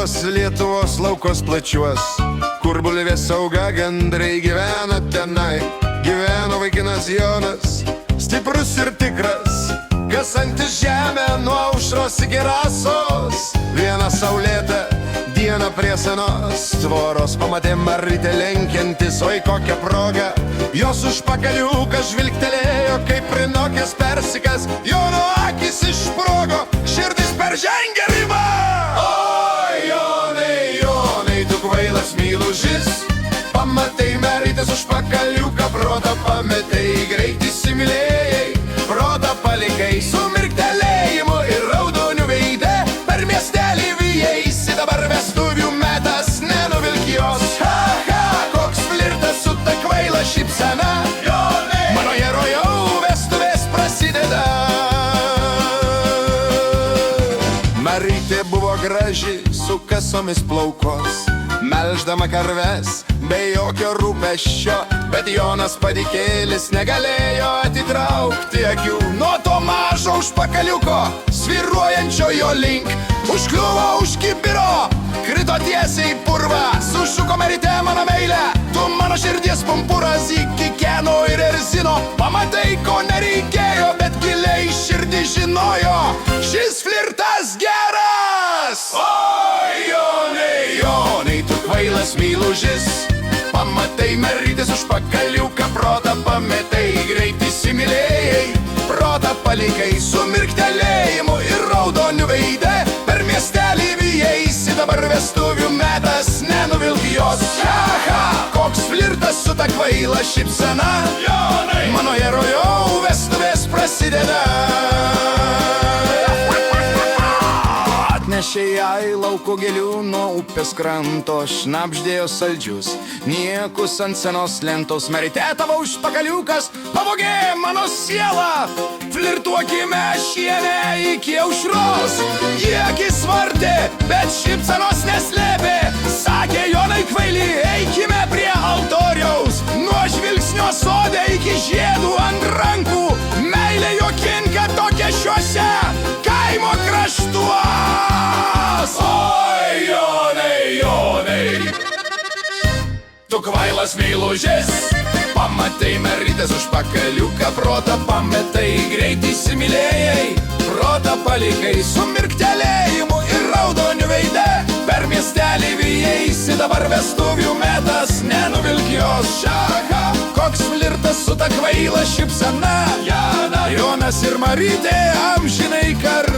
tuos Lietuvos laukos plačiuos, kur bulvės auga gandrai gyvena tenai. Gyveno vaikinas Jonas, stiprus ir tikras, kasantis žemę nuo aušros iki rasos. Vieną saulėtą dieną prie senos tvoros pamatė Marytę lenkiantis, oi kokia proga. Jos užpakaliuką žvilgtelėjo, kaip prinokęs persikas, Jono akis išsprogo, širdis peržengė ribą. Oi, Jonai, Jonai, tu kvailas mylužis, pamatai Marytės užpakaliuką, protą pametei, greit įsimylėjai, protą palikai su mirktelėjimu ir raudoniu veide. Per miestelį vijaisi, dabar vestuvių metas, nenuvilk jos. Ha, ha, koks flirtas su ta kvaila šypsena, Jonai, mano herojau, vestuvės prasideda. Marytė buvo graži, su kasomis plaukos, melždama karves, be jokio rūpesčio, bet Jonas padikėlis negalėjo atitraukti akių nuo to mažo užpakaliuko, sviruojančio jo link. Užkliuvo už kibiro, krito tiesiai į purvą, sušuko Marytė mano meilę, tu mano širdies pumpuras, įkikeno ir erzino. Pamatai, ko nereikėjo, bet giliai širdį žinojo, šis flirtas geras. Oi, Jonai, Jonai, tu kvailas mylužis, pamatai Marytės užpakaliuką, protą pametai, greit įsimylėjai, protą palikai su mirktelėjimu ir raudoniu veide. Per miestelį vijaisi, dabar vestuvių metas, nenuvilk jos. Ha, ha, koks flirtas su ta kvaila šypsena, Jonai, mano herojau, vestuvės prasideda. Atnešė jai lauko gėlių nuo upės kranto, šnabždėjo saldžius niekus ant senos lentos. Marytė, tavo užpakaliukas pavogė mano sielą, flirtuokime šiene iki aušros. Ji akis vartė, bet šypsenos neslėpė, sakė Jonai kvaili, eikime prie altoriaus, nuo žvilgsnio sode iki žiedų ant rankų. Meilė juokinga tokia šiuose kaimo kraštuos. Oi, Jonai, Jonai, tu kvailas meilužis, pamatai Marytės užpakaliuką, protą pametai, greit įsimylėjai, protą palikai su mirktelėjimu ir raudoniu veide. Per miestelį vijaisi, dabar vestuvių metas, nenuvilk jos. Šaha, koks flirtas su ta kvaila šypsena, Jonas ir Marytė amžinai kartu.